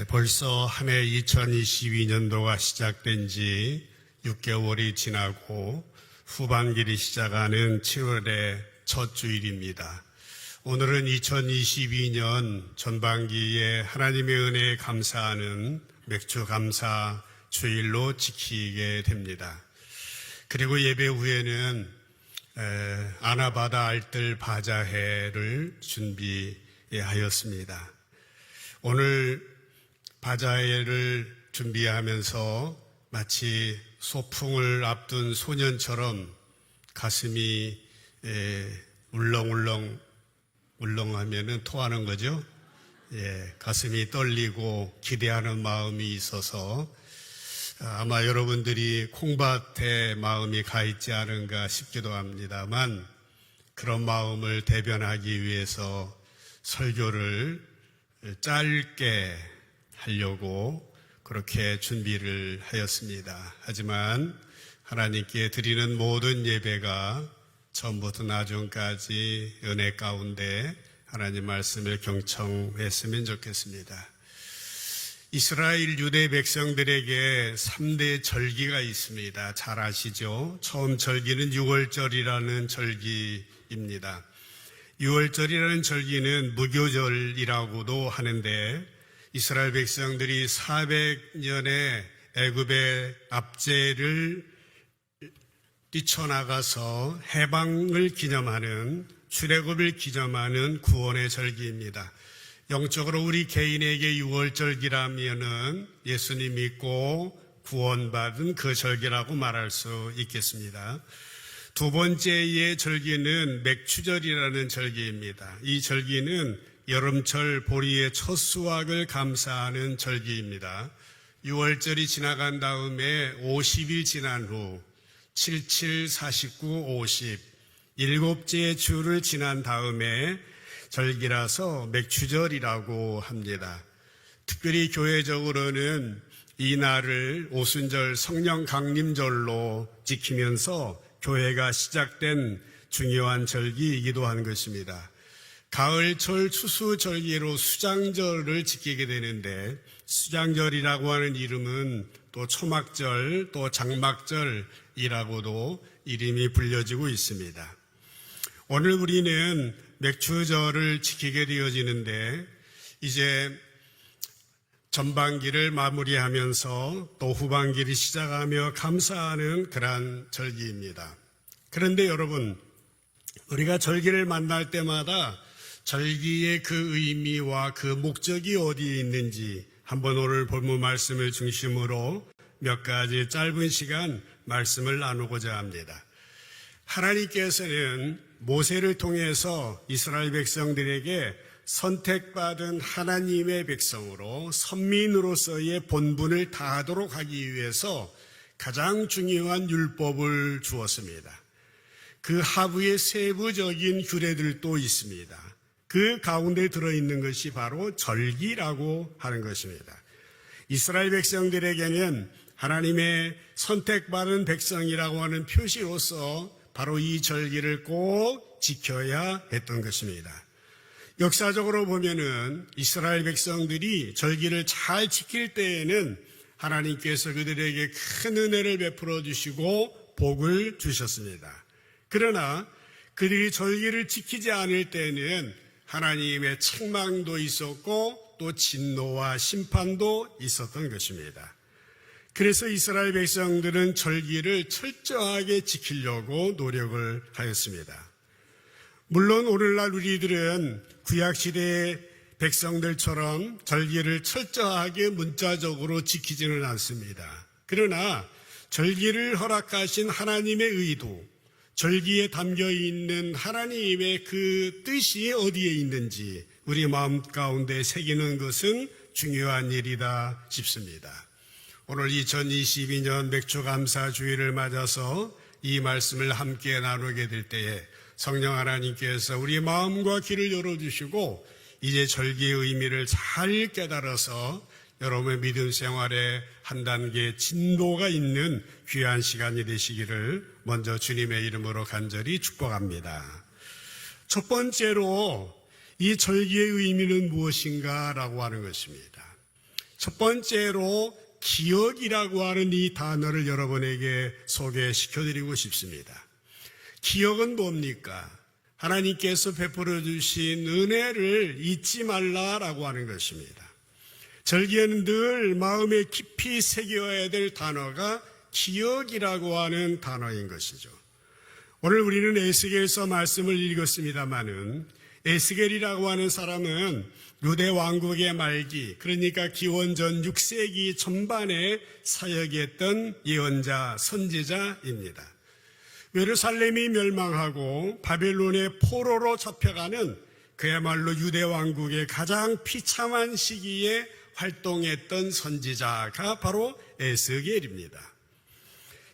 벌써 한 해 2022년도가 시작된 지 6개월이 지나고 후반기를 시작하는 7월의 첫 주일입니다. 오늘은 2022년 전반기에 하나님의 은혜에 감사하는 맥주 감사 주일로 지키게 됩니다. 그리고 예배 후에는 아나바다 알뜰 바자회를 준비하였습니다. 오늘 바자회를 준비하면서 마치 소풍을 앞둔 소년처럼 가슴이 울렁하면은 토하는 거죠. 가슴이 떨리고 기대하는 마음이 있어서 아마 여러분들이 콩밭에 마음이 가 있지 않은가 싶기도 합니다만, 그런 마음을 대변하기 위해서 설교를 짧게 하려고 그렇게 준비를 하였습니다. 하지만 하나님께 드리는 모든 예배가 처음부터 나중까지 은혜 가운데 하나님 말씀을 경청했으면 좋겠습니다. 이스라엘 유대 백성들에게 3대 절기가 있습니다. 잘 아시죠? 처음 절기는 6월절이라는 절기입니다. 6월절이라는 절기는 무교절이라고도 하는데, 이스라엘 백성들이 400년의 애굽의 압제를 뛰쳐나가서 해방을 기념하는, 출애굽을 기념하는 구원의 절기입니다. 영적으로 우리 개인에게 6월절기라면은 예수님 믿고 구원받은 그 절기라고 말할 수 있겠습니다. 두 번째의 절기는 맥추절이라는 절기입니다. 이 절기는 여름철 보리의 첫 수확을 감사하는 절기입니다. 6월절이 지나간 다음에 50일 지난 후 77, 49, 50 7째 주를 지난 다음에 절기라서 맥추절이라고 합니다. 특별히 교회적으로는 이 날을 오순절 성령 강림절로 지키면서 교회가 시작된 중요한 절기이기도 한 것입니다. 가을철 추수절기로 수장절을 지키게 되는데, 수장절이라고 하는 이름은 또 초막절, 또 장막절이라고도 이름이 불려지고 있습니다. 오늘 우리는 맥추절을 지키게 되어지는데, 이제 전반기를 마무리하면서 또 후반기를 시작하며 감사하는 그러한 절기입니다. 그런데 여러분, 우리가 절기를 만날 때마다 절기의 그 의미와 그 목적이 어디에 있는지 한번 오늘 본문 말씀을 중심으로 몇 가지 짧은 시간 말씀을 나누고자 합니다. 하나님께서는 모세를 통해서 이스라엘 백성들에게 선택받은 하나님의 백성으로 선민으로서의 본분을 다하도록 하기 위해서 가장 중요한 율법을 주었습니다. 그 하부의 세부적인 규례들도 있습니다. 그 가운데 들어있는 것이 바로 절기라고 하는 것입니다. 이스라엘 백성들에게는 하나님의 선택받은 백성이라고 하는 표시로서 바로 이 절기를 꼭 지켜야 했던 것입니다. 역사적으로 보면은 이스라엘 백성들이 절기를 잘 지킬 때에는 하나님께서 그들에게 큰 은혜를 베풀어 주시고 복을 주셨습니다. 그러나 그들이 절기를 지키지 않을 때는 하나님의 책망도 있었고 또 진노와 심판도 있었던 것입니다. 그래서 이스라엘 백성들은 절기를 철저하게 지키려고 노력을 하였습니다. 물론 오늘날 우리들은 구약시대의 백성들처럼 절기를 철저하게 문자적으로 지키지는 않습니다. 그러나 절기를 허락하신 하나님의 의도, 절기에 담겨 있는 하나님의 그 뜻이 어디에 있는지 우리 마음 가운데 새기는 것은 중요한 일이다 싶습니다. 오늘 2022년 맥주감사주일을 맞아서 이 말씀을 함께 나누게 될 때에 성령 하나님께서 우리 마음과 귀를 열어주시고 이제 절기의 의미를 잘 깨달아서 여러분의 믿음 생활에 한 단계 진도가 있는 귀한 시간이 되시기를 먼저 주님의 이름으로 간절히 축복합니다. 첫 번째로 이 절기의 의미는 무엇인가라고 하는 것입니다. 첫 번째로 기억이라고 하는 이 단어를 여러분에게 소개시켜드리고 싶습니다. 기억은 뭡니까? 하나님께서 베풀어 주신 은혜를 잊지 말라라고 하는 것입니다. 절기에는 늘 마음에 깊이 새겨야 될 단어가 기억이라고 하는 단어인 것이죠. 오늘 우리는 에스겔서 말씀을 읽었습니다마는 에스겔이라고 하는 사람은 유대 왕국의 말기, 그러니까 기원전 6세기 전반에 사역했던 예언자, 선지자입니다. 예루살렘이 멸망하고 바벨론의 포로로 잡혀가는 그야말로 유대 왕국의 가장 비참한 시기에 활동했던 선지자가 바로 에스겔입니다.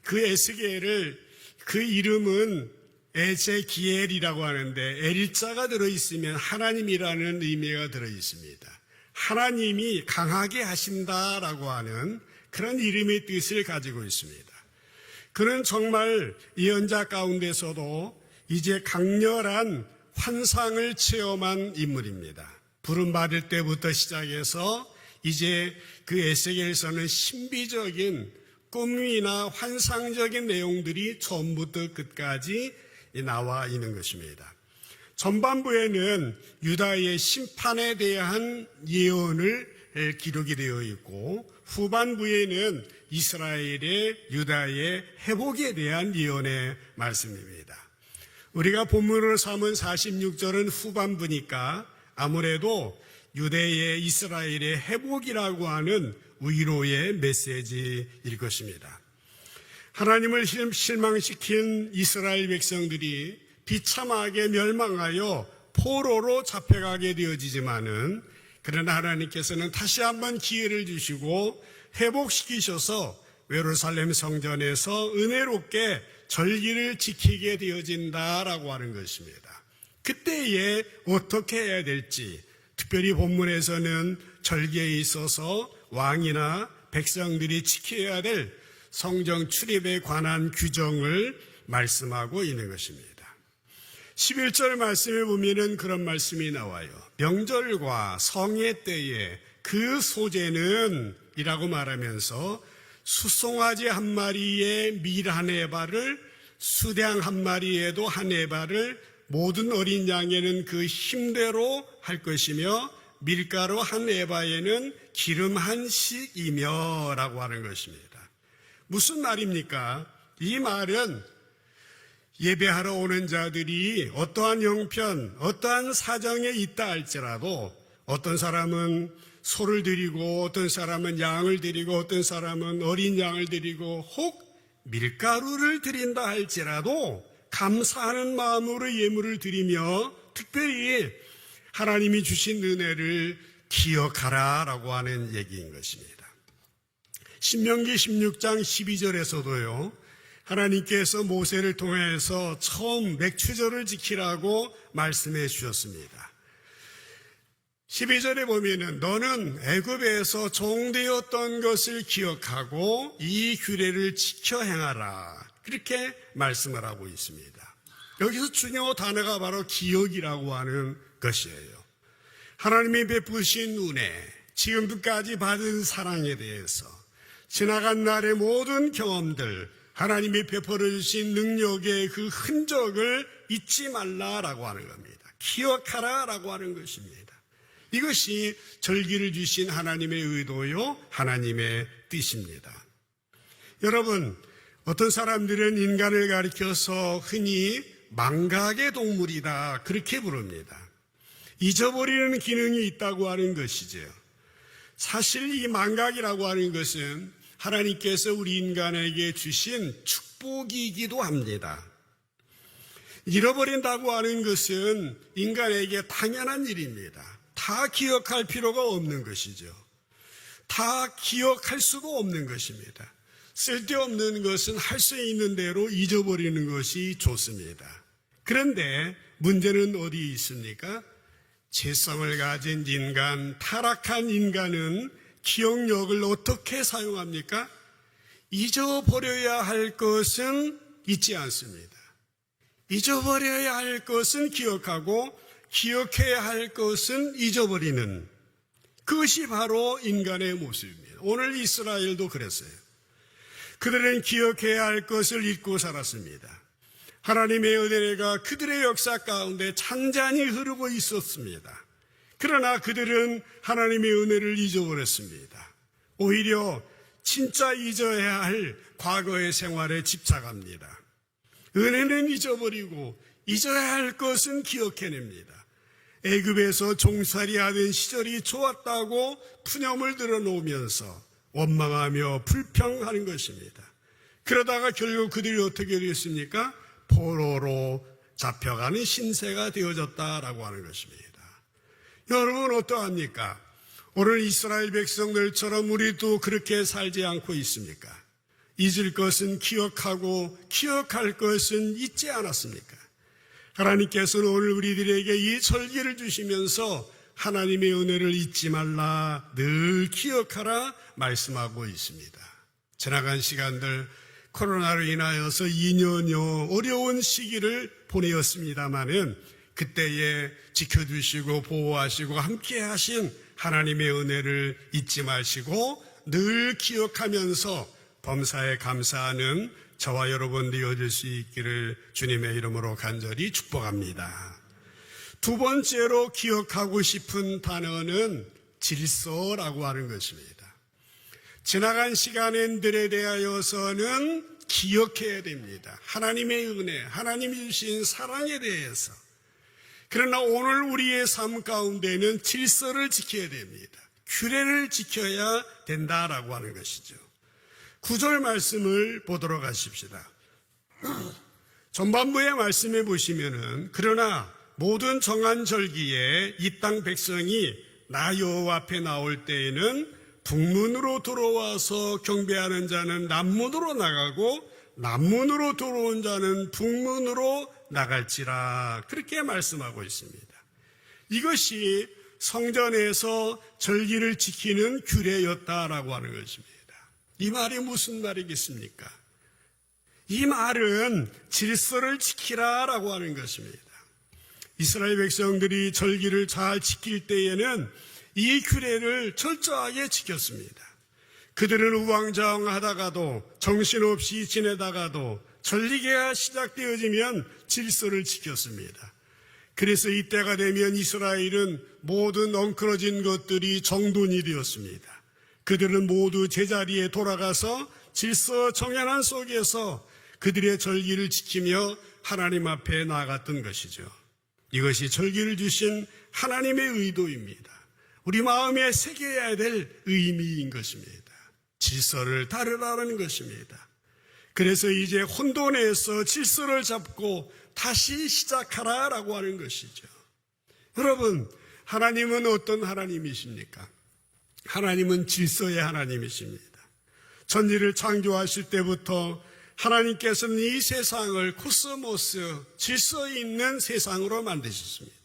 그 에스겔을 그 이름은 에제기엘이라고 하는데 엘자가 들어있으면 하나님이라는 의미가 들어있습니다. 하나님이 강하게 하신다라고 하는 그런 이름의 뜻을 가지고 있습니다. 그는 정말 예언자 가운데서도 이제 강렬한 환상을 체험한 인물입니다. 부름받을 때부터 시작해서 이제 그 에스겔서는 신비적인 꿈이나 환상적인 내용들이 처음부터 끝까지 나와 있는 것입니다. 전반부에는 유다의 심판에 대한 예언을 기록이 되어 있고 후반부에는 이스라엘의 유다의 회복에 대한 예언의 말씀입니다. 우리가 본문으로 삼은 46절은 후반부니까 아무래도 유대의 이스라엘의 회복이라고 하는 위로의 메시지일 것입니다. 하나님을 실망시킨 이스라엘 백성들이 비참하게 멸망하여 포로로 잡혀가게 되어지지만은 그러나 하나님께서는 다시 한번 기회를 주시고 회복시키셔서 예루살렘 성전에서 은혜롭게 절기를 지키게 되어진다라고 하는 것입니다. 그때에 어떻게 해야 될지, 특별히 본문에서는 절기에 있어서 왕이나 백성들이 지켜야 될 성전 출입에 관한 규정을 말씀하고 있는 것입니다. 11절 말씀에 보면은 그런 말씀이 나와요. 명절과 성회 때에 그 소재는 이라고 말하면서 수송아지 한 마리에 밀 한 에바를, 수량 한 마리에도 한 에바를, 모든 어린 양에는 그 힘대로 할 것이며 밀가루 한 에바에는 기름 한 식이며 라고 하는 것입니다. 무슨 말입니까? 이 말은 예배하러 오는 자들이 어떠한 형편, 어떠한 사정에 있다 할지라도 어떤 사람은 소를 드리고 어떤 사람은 양을 드리고 어떤 사람은 어린 양을 드리고 혹 밀가루를 드린다 할지라도 감사하는 마음으로 예물을 드리며 특별히 하나님이 주신 은혜를 기억하라라고 하는 얘기인 것입니다. 신명기 16장 12절에서도요. 하나님께서 모세를 통해서 처음 맥추절을 지키라고 말씀해 주셨습니다. 12절에 보면은 너는 애굽에서 종되었던 것을 기억하고 이 규례를 지켜 행하라. 그렇게 말씀을 하고 있습니다. 여기서 중요 단어가 바로 기억이라고 하는 것이에요. 하나님이 베푸신 은혜, 지금까지 받은 사랑에 대해서 지나간 날의 모든 경험들, 하나님이 베풀어 주신 능력의 그 흔적을 잊지 말라라고 하는 겁니다. 기억하라라고 하는 것입니다. 이것이 절기를 주신 하나님의 의도요, 하나님의 뜻입니다. 여러분, 어떤 사람들은 인간을 가리켜서 흔히 망각의 동물이다 그렇게 부릅니다. 잊어버리는 기능이 있다고 하는 것이죠. 사실 이 망각이라고 하는 것은 하나님께서 우리 인간에게 주신 축복이기도 합니다. 잃어버린다고 하는 것은 인간에게 당연한 일입니다. 다 기억할 필요가 없는 것이죠. 다 기억할 수도 없는 것입니다. 쓸데없는 것은 할 수 있는 대로 잊어버리는 것이 좋습니다. 그런데 문제는 어디 있습니까? 죄성을 가진 인간, 타락한 인간은 기억력을 어떻게 사용합니까? 잊어버려야 할 것은 잊지 않습니다. 잊어버려야 할 것은 기억하고 기억해야 할 것은 잊어버리는 그것이 바로 인간의 모습입니다. 오늘 이스라엘도 그랬어요. 그들은 기억해야 할 것을 잊고 살았습니다. 하나님의 은혜가 그들의 역사 가운데 잔잔히 흐르고 있었습니다. 그러나 그들은 하나님의 은혜를 잊어버렸습니다. 오히려 진짜 잊어야 할 과거의 생활에 집착합니다. 은혜는 잊어버리고 잊어야 할 것은 기억해냅니다. 애굽에서 종살이하던 시절이 좋았다고 푸념을 들어놓으면서 원망하며 불평하는 것입니다. 그러다가 결국 그들이 어떻게 됐습니까? 포로로 잡혀가는 신세가 되어졌다라고 하는 것입니다. 여러분 어떠합니까? 오늘 이스라엘 백성들처럼 우리도 그렇게 살지 않고 있습니까? 잊을 것은 기억하고 기억할 것은 잊지 않았습니까? 하나님께서는 오늘 우리들에게 이 설계를 주시면서 하나님의 은혜를 잊지 말라, 늘 기억하라 말씀하고 있습니다. 지나간 시간들 코로나로 인하여서 2년여 어려운 시기를 보내었습니다마는 그때에 지켜주시고 보호하시고 함께 하신 하나님의 은혜를 잊지 마시고 늘 기억하면서 범사에 감사하는 저와 여러분 되어질 수 있기를 주님의 이름으로 간절히 축복합니다. 두 번째로 기억하고 싶은 단어는 질서라고 하는 것입니다. 지나간 시간들에 대하여서는 기억해야 됩니다. 하나님의 은혜, 하나님이 주신 사랑에 대해서. 그러나 오늘 우리의 삶 가운데는 질서를 지켜야 됩니다. 규례를 지켜야 된다라고 하는 것이죠. 9절 말씀을 보도록 하십시다. 전반부의 말씀에 보시면은 그러나 모든 정한 절기에 이 땅 백성이 나 여호와 앞에 나올 때에는 북문으로 들어와서 경배하는 자는 남문으로 나가고 남문으로 들어온 자는 북문으로 나갈지라, 그렇게 말씀하고 있습니다. 이것이 성전에서 절기를 지키는 규례였다라고 하는 것입니다. 이 말이 무슨 말이겠습니까? 이 말은 질서를 지키라라고 하는 것입니다. 이스라엘 백성들이 절기를 잘 지킬 때에는 이 규례를 철저하게 지켰습니다. 그들은 우왕좌왕하다가도 정신없이 지내다가도 절기가 시작되어지면 질서를 지켰습니다. 그래서 이때가 되면 이스라엘은 모든 엉클어진 것들이 정돈이 되었습니다. 그들은 모두 제자리에 돌아가서 질서 정연한 속에서 그들의 절기를 지키며 하나님 앞에 나아갔던 것이죠. 이것이 절기를 주신 하나님의 의도입니다. 우리 마음에 새겨야 될 의미인 것입니다. 질서를 따르라는 것입니다. 그래서 이제 혼돈에서 질서를 잡고 다시 시작하라라고 하는 것이죠. 여러분, 하나님은 어떤 하나님이십니까? 하나님은 질서의 하나님이십니다. 천지를 창조하실 때부터 하나님께서는 이 세상을 코스모스, 질서 있는 세상으로 만드셨습니다.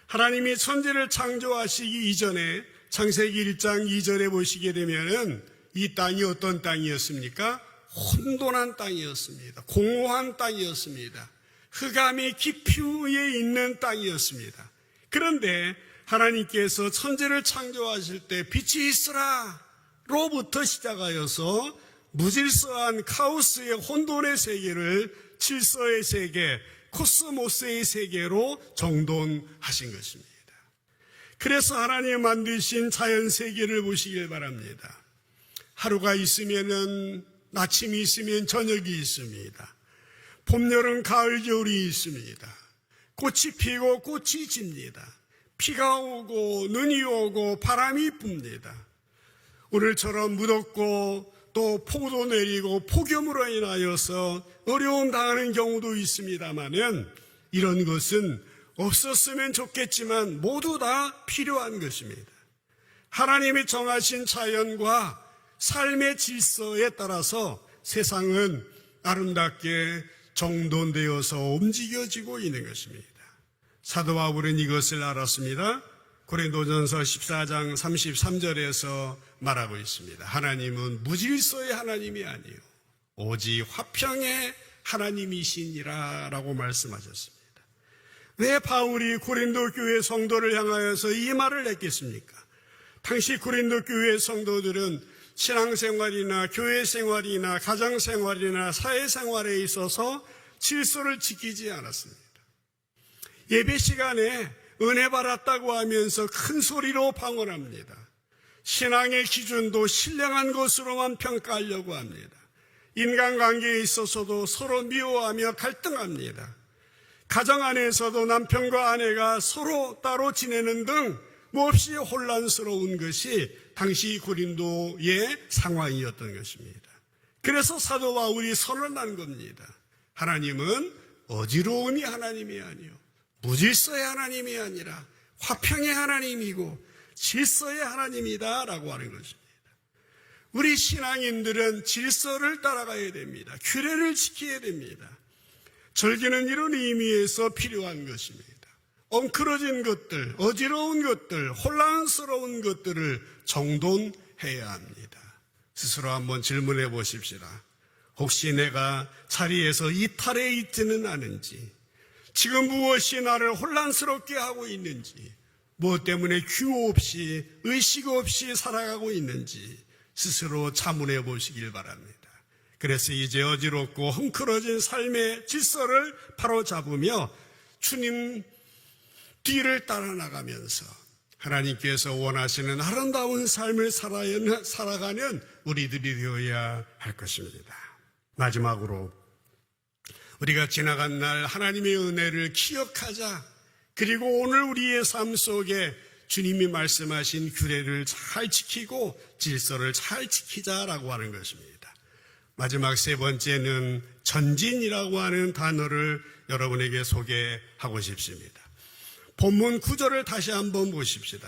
하나님이 천지를 창조하시기 이전에 창세기 1장 2절에 보시게 되면은 이 땅이 어떤 땅이었습니까? 혼돈한 땅이었습니다. 공허한 땅이었습니다. 흑암이 깊이 위에 있는 땅이었습니다. 그런데 하나님께서 천지를 창조하실 때 빛이 있으라 로부터 시작하여서 무질서한 카오스의 혼돈의 세계를 질서의 세계, 코스모스의 세계로 정돈하신 것입니다. 그래서 하나님 만드신 자연 세계를 보시길 바랍니다. 하루가 있으면은 아침이 있으면 저녁이 있습니다. 봄, 여름, 가을, 겨울이 있습니다. 꽃이 피고 꽃이 집니다. 비가 오고 눈이 오고 바람이 붑니다. 오늘처럼 무덥고 또 폭우도 내리고 폭염으로 인하여서 어려움 당하는 경우도 있습니다만은 이런 것은 없었으면 좋겠지만 모두 다 필요한 것입니다. 하나님이 정하신 자연과 삶의 질서에 따라서 세상은 아름답게 정돈되어서 움직여지고 있는 것입니다. 사도 바울은 이것을 알았습니다. 고린도전서 14장 33절에서 말하고 있습니다. 하나님은 무질서의 하나님이 아니요 오직 화평의 하나님이시니라 라고 말씀하셨습니다. 왜 바울이 고린도 교회 성도를 향하여서 이 말을 했겠습니까? 당시 고린도 교회 성도들은 신앙생활이나 교회생활이나 가정생활이나 사회생활에 있어서 질서를 지키지 않았습니다. 예배 시간에 은혜 받았다고 하면서 큰 소리로 방언합니다. 신앙의 기준도 신령한 것으로만 평가하려고 합니다. 인간관계에 있어서도 서로 미워하며 갈등합니다. 가정 안에서도 남편과 아내가 서로 따로 지내는 등 몹시 혼란스러운 것이 당시 고린도의 상황이었던 것입니다. 그래서 사도 바울이 선언한 겁니다. 하나님은 어지러움이 하나님이 아니요 무질서의 하나님이 아니라 화평의 하나님이고 질서의 하나님이다 라고 하는 것입니다. 우리 신앙인들은 질서를 따라가야 됩니다. 규례를 지켜야 됩니다. 절기는 이런 의미에서 필요한 것입니다. 엉클어진 것들, 어지러운 것들, 혼란스러운 것들을 정돈해야 합니다. 스스로 한번 질문해 보십시다. 혹시 내가 자리에서 이탈해 있지는 않은지, 지금 무엇이 나를 혼란스럽게 하고 있는지, 무엇 때문에 규모 없이 의식 없이 살아가고 있는지 스스로 자문해 보시길 바랍니다. 그래서 이제 어지럽고 헝클어진 삶의 질서를 바로잡으며 주님 뒤를 따라 나가면서 하나님께서 원하시는 아름다운 삶을 살아가는 우리들이 되어야 할 것입니다. 마지막으로 우리가 지나간 날 하나님의 은혜를 기억하자. 그리고 오늘 우리의 삶 속에 주님이 말씀하신 규례를 잘 지키고 질서를 잘 지키자라고 하는 것입니다. 마지막 세 번째는 전진이라고 하는 단어를 여러분에게 소개하고 싶습니다. 본문 9절을 다시 한번 보십시다.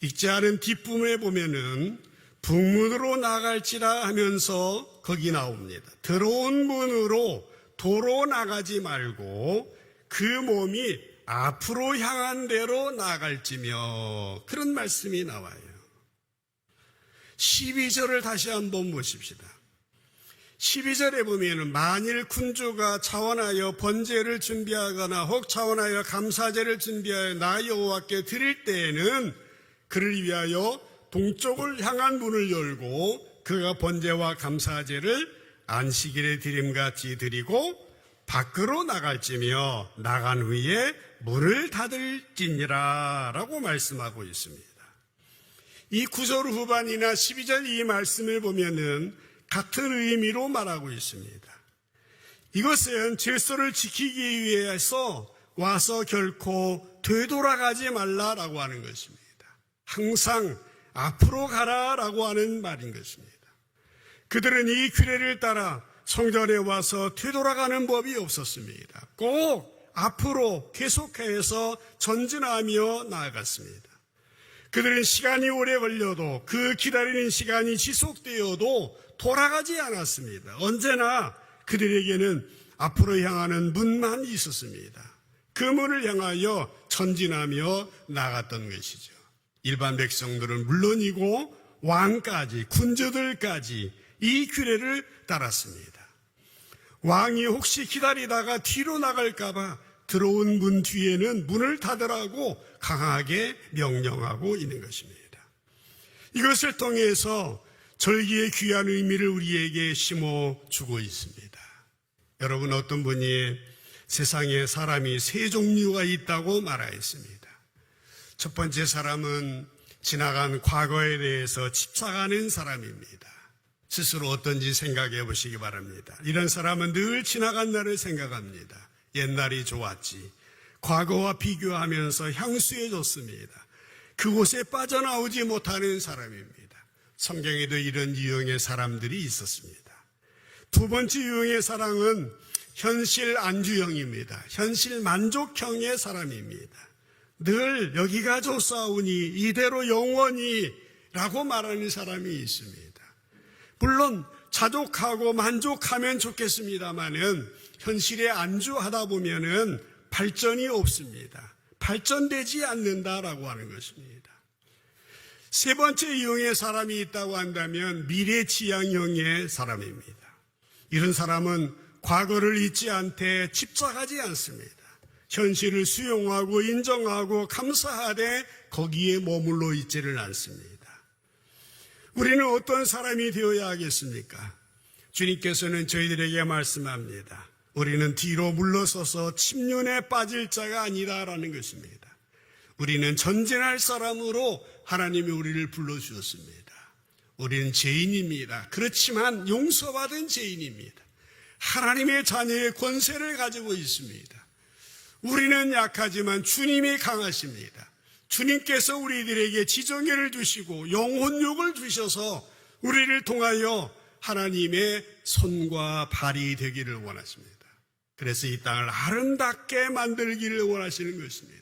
읽지 않은 뒷부분에 보면은 북문으로 나갈지라 하면서 거기 나옵니다. 들어온 문으로 도로 나가지 말고 그 몸이 앞으로 향한 대로 나갈지며, 그런 말씀이 나와요. 12절을 다시 한번 보십시다. 12절에 보면 만일 군주가 차원하여 번제를 준비하거나 혹 차원하여 감사제를 준비하여 나 여호와께 드릴 때에는 그를 위하여 동쪽을 향한 문을 열고 그가 번제와 감사제를 안식일에 드림같이 드리고 밖으로 나갈지며 나간 후에 문을 닫을지니라 라고 말씀하고 있습니다. 이 9절 후반이나 12절 이 말씀을 보면은 같은 의미로 말하고 있습니다. 이것은 질서를 지키기 위해서 와서 결코 되돌아가지 말라라고 하는 것입니다. 항상 앞으로 가라라고 하는 말인 것입니다. 그들은 이 규례를 따라 성전에 와서 되돌아가는 법이 없었습니다. 꼭 앞으로 계속해서 전진하며 나아갔습니다. 그들은 시간이 오래 걸려도 그 기다리는 시간이 지속되어도 돌아가지 않았습니다. 언제나 그들에게는 앞으로 향하는 문만 있었습니다. 그 문을 향하여 전진하며 나갔던 것이죠. 일반 백성들은 물론이고 왕까지, 군주들까지 이 규례를 따랐습니다. 왕이 혹시 기다리다가 뒤로 나갈까봐 들어온 문 뒤에는 문을 닫으라고 강하게 명령하고 있는 것입니다. 이것을 통해서 절기의 귀한 의미를 우리에게 심어주고 있습니다. 여러분, 어떤 분이 세상에 사람이 세 종류가 있다고 말하였습니다. 첫 번째 사람은 지나간 과거에 대해서 집착하는 사람입니다. 스스로 어떤지 생각해 보시기 바랍니다. 이런 사람은 늘 지나간 날을 생각합니다. 옛날이 좋았지. 과거와 비교하면서 향수해졌습니다. 그곳에 빠져나오지 못하는 사람입니다. 성경에도 이런 유형의 사람들이 있었습니다. 두 번째 유형의 사람은 현실 안주형입니다. 현실 만족형의 사람입니다. 늘 여기가 좋사오니 이대로 영원히 라고 말하는 사람이 있습니다. 물론 자족하고 만족하면 좋겠습니다만은 현실에 안주하다 보면은 발전이 없습니다. 발전되지 않는다라고 하는 것입니다. 세 번째 유형의 사람이 있다고 한다면 미래지향형의 사람입니다. 이런 사람은 과거를 잊지 않되 집착하지 않습니다. 현실을 수용하고 인정하고 감사하되 거기에 머물러 있지를 않습니다. 우리는 어떤 사람이 되어야 하겠습니까? 주님께서는 저희들에게 말씀합니다. 우리는 뒤로 물러서서 침륜에 빠질 자가 아니다라는 것입니다. 우리는 전진할 사람으로 하나님이 우리를 불러주셨습니다. 우리는 죄인입니다. 그렇지만 용서받은 죄인입니다. 하나님의 자녀의 권세를 가지고 있습니다. 우리는 약하지만 주님이 강하십니다. 주님께서 우리들에게 지정계를 주시고 영혼육을 주셔서 우리를 통하여 하나님의 손과 발이 되기를 원하십니다. 그래서 이 땅을 아름답게 만들기를 원하시는 것입니다.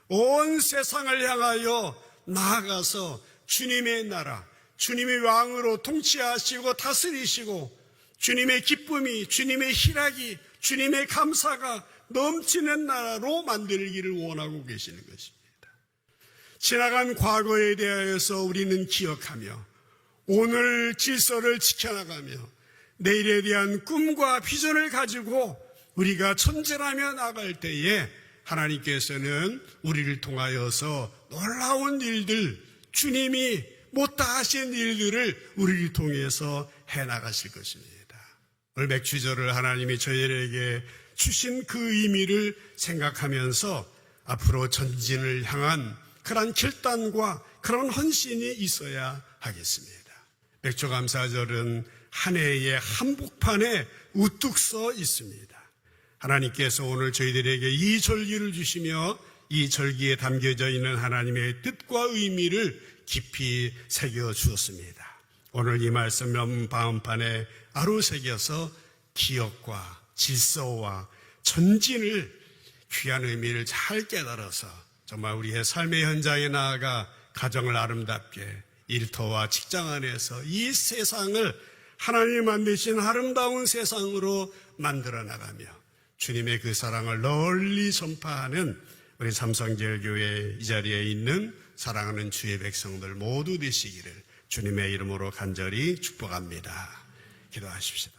온 세상을 향하여 나아가서 주님의 나라, 주님의 왕으로 통치하시고 다스리시고 주님의 기쁨이, 주님의 희락이, 주님의 감사가 넘치는 나라로 만들기를 원하고 계시는 것입니다. 지나간 과거에 대하여서 우리는 기억하며 오늘 질서를 지켜나가며 내일에 대한 꿈과 비전을 가지고 우리가 전진하며 나갈 때에 하나님께서는 우리를 통하여서 놀라운 일들, 주님이 못다 하신 일들을 우리를 통해서 해나가실 것입니다. 오늘 맥주절을 하나님이 저희에게 주신 그 의미를 생각하면서 앞으로 전진을 향한 그런 결단과 그런 헌신이 있어야 하겠습니다. 맥주감사절은 한 해의 한복판에 우뚝 서 있습니다. 하나님께서 오늘 저희들에게 이 절기를 주시며 이 절기에 담겨져 있는 하나님의 뜻과 의미를 깊이 새겨 주었습니다. 오늘 이 말씀 마음판에 아로새겨서 기억과 질서와 전진을 귀한 의미를 잘 깨달아서 정말 우리의 삶의 현장에 나아가 가정을 아름답게 일터와 직장 안에서 이 세상을 하나님이 만드신 아름다운 세상으로 만들어 나가며 주님의 그 사랑을 널리 전파하는 우리 삼성제일교회 이 자리에 있는 사랑하는 주의 백성들 모두 되시기를 주님의 이름으로 간절히 축복합니다. 기도하십시다.